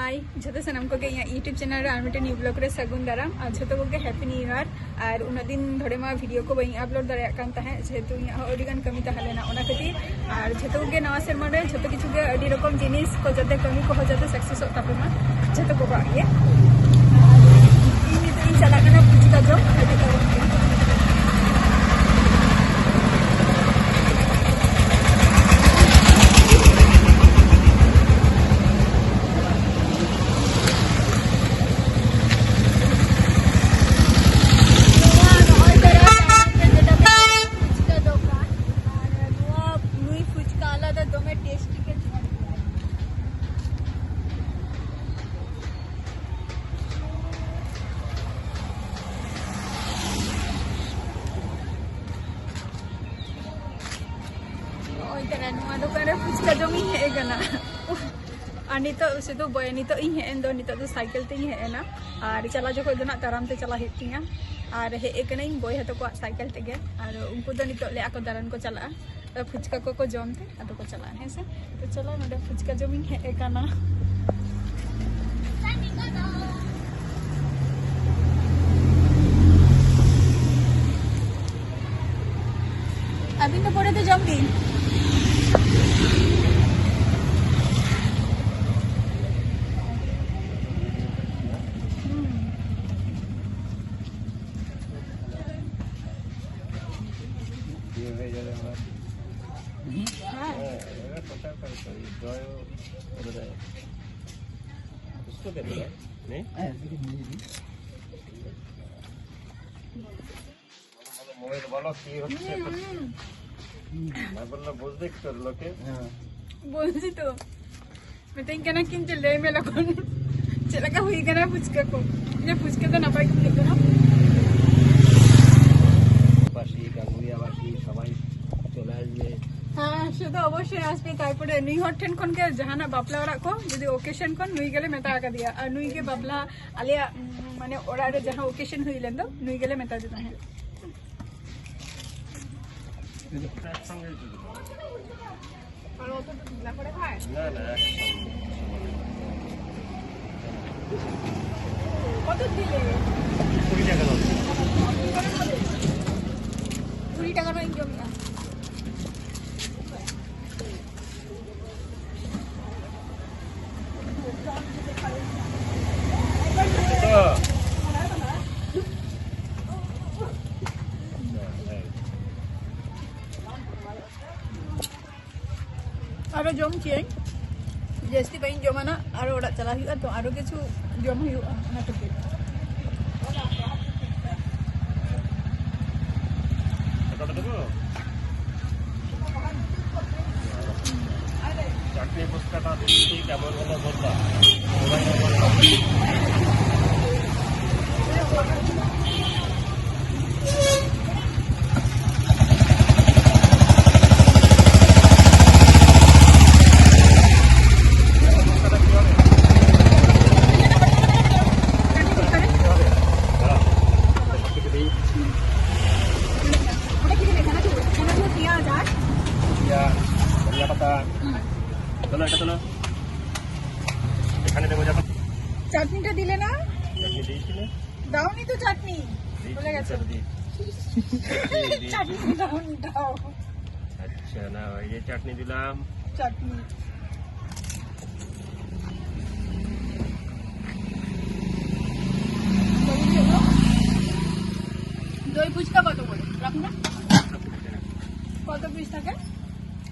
हाय जो सामान को यूट्यूब चैनल आरमिटे न्यू ब्लॉग रे सगुन दाराम और जो को हैप्पी न्यू ईयर और उन दिन धरे मा वीडियो को बी अपलोड दाड़ा जेहेतु इन कमी तहलेना खातिर और जो को नवा सेरमा जो किचु अड़ी रकम जिनिस को जाते कमी को जाते सक्सेस तापेमा जो को चला पुचका जम दुकान फुचका जमी हेना और नित शुद्ध बय नित हेन दो साइकिल ते हेना और चला जो ना ताराम ते चला हिटिया और हेकना बय हतो को साइकिल तेगे और उनको नित ले को दारान को चला फुचका को जमते अदो को चला है से तो चलो नडे फुचका जमी हेना अभी तो पड़े तो जम दी बोलती तो मैं किन चले मेला कौन चला हुई गना फुचका को ये फुचका तो नपाई को लेकर ना बासी गांगुरिया बासी सबाई चले आसबे हाँ शुद्ध अवश्य आसबे तारपरे नुई हर ठेन खन के जहाना बापला ओरा को जदि ओकेशन खन नुई गेले मेता का दिया और नुई के बापला आले माने ओरा रे जहां ओकेशन हुई लेन दो नुई गेले मेता देता है और वो तो ढीला पड़े भाई ना ना वो तो ढीले पूरी टाका में इंजो मिला और जम चे जस्ती बी जमाना और ओड़ा चला तो और किछु जम चाटनी पुस्तक केमन चाटनी दिले ना दाओनी तो चाटनी चाटनी दाओ अच्छा ना ये चाटनी दिलाम चाटनी दई फुचका कत করে রাখ না কত পিস থাকে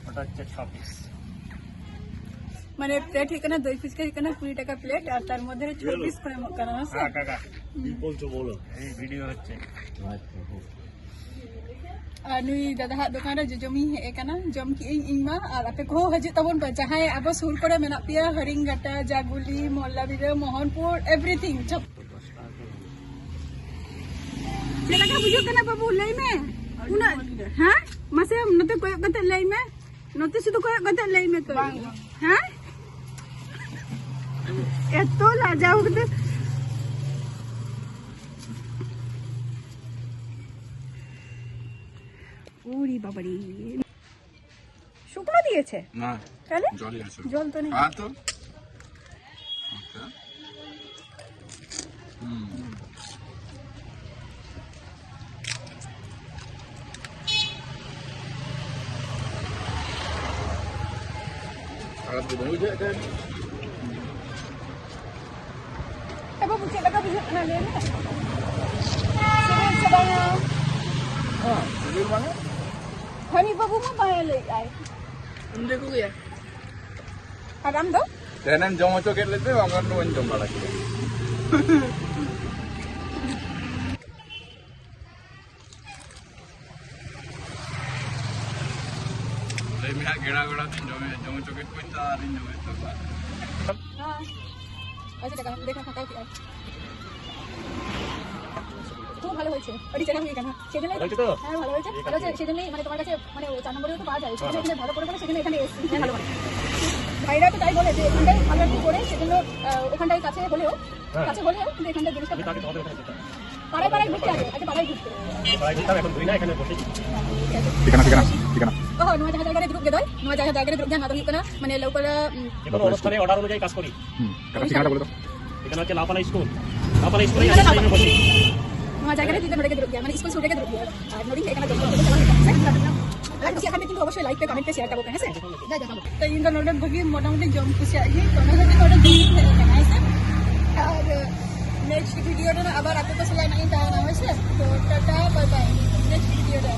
ওটা হচ্ছে 6 পিস মানে প্লেট হিকনা দই ফুচকা হিকনা 20 টাকা প্লেট আর তার মধ্যে 26 করে মকানা আছে হ্যাঁ কাকা কি বলছো বলো এই ভিডিও হচ্ছে আর নুই দাদা দোকান রে জমি হেকনা জম কি ইংমা আর আপে কো হজে তবন পা চাহাই আবো সুর করে মেনা পিয়া হরিঙ্গাটা জাগুলি মোল্লাবিরে মোহনপুর এভরিথিং সব चला का बुझो कना बाबू लई में उना हां मसे नते कोय कते लई में नते सुदु कोय कते लई में तो हां एतो लाजाओ कते ওরে বাবারে শুকনো দিয়েছে না তাহলে জলই আছে জল তো নেই হ্যাঁ তো Bujak kan. Babu cik dah bujak nak dia ni. Sebab sebanyak. Di mana? Hani babu mah bayar lagi ai. Benda ku ya. Adam tu? Jangan jom coket lete, bangun tuan jom balik. Saya mihak gera-gera tin jom coket pun tarin jom itu. हाँ अच्छा देखा देखा फाका কি আর খুব ভালো হয়েছে ওই জায়গা হয়ে গেল সেজন্য হ্যাঁ ভালো হয়েছে ভালো হয়েছে সেজন্যই মানে তোমার কাছে মানে 4 নম্বরেও তো পাওয়া যায় সেজন্য এখানে ভালো করে সেজন্য এখানে এসেছি হ্যাঁ ভালো মানে ভাইরা তো তাই বলে যে এখানটাই ভালো একটু করে সেজন্য ওখানটাই কাছে হলেও কিন্তু এখানটা জিনিসটা পাড়ায় পাড়ায় ঘুরতে আছে আচ্ছা পাড়ায় ঘুরতে ঠিকানা ও নয়া জায়গায় গ্রুপ গেদয় নয়া জায়গায় গ্রুপ জানা তো না মানে লৌকরা কোনো অবস্থানে অর্ডার অনুযায়ী কাজ করি। ঠিকানাটা বলে দাও। এখানে হচ্ছে লাপালা স্কুলে আমি বসি। নয়া জায়গায় দিতে নড়ে গ্রুপ মানে স্কুল ছুটে গ্রুপ আর নড়ি এখানে তো আর সেখানে কিন্তু অবশ্যই লাইক কমেন্ট শেয়ার করব হ্যাঁ স্যার যা যা তো ইন নড়ে বগি মোটামুটি জম খুশি আছে তো নড়ে নড়ে জম আছে আর নেক্সট ভিডিওটা আবার আপনাদের সাথে আমি তাও না হয়েছে তো টাটা বাই বাই নেক্সট ভিডিওটা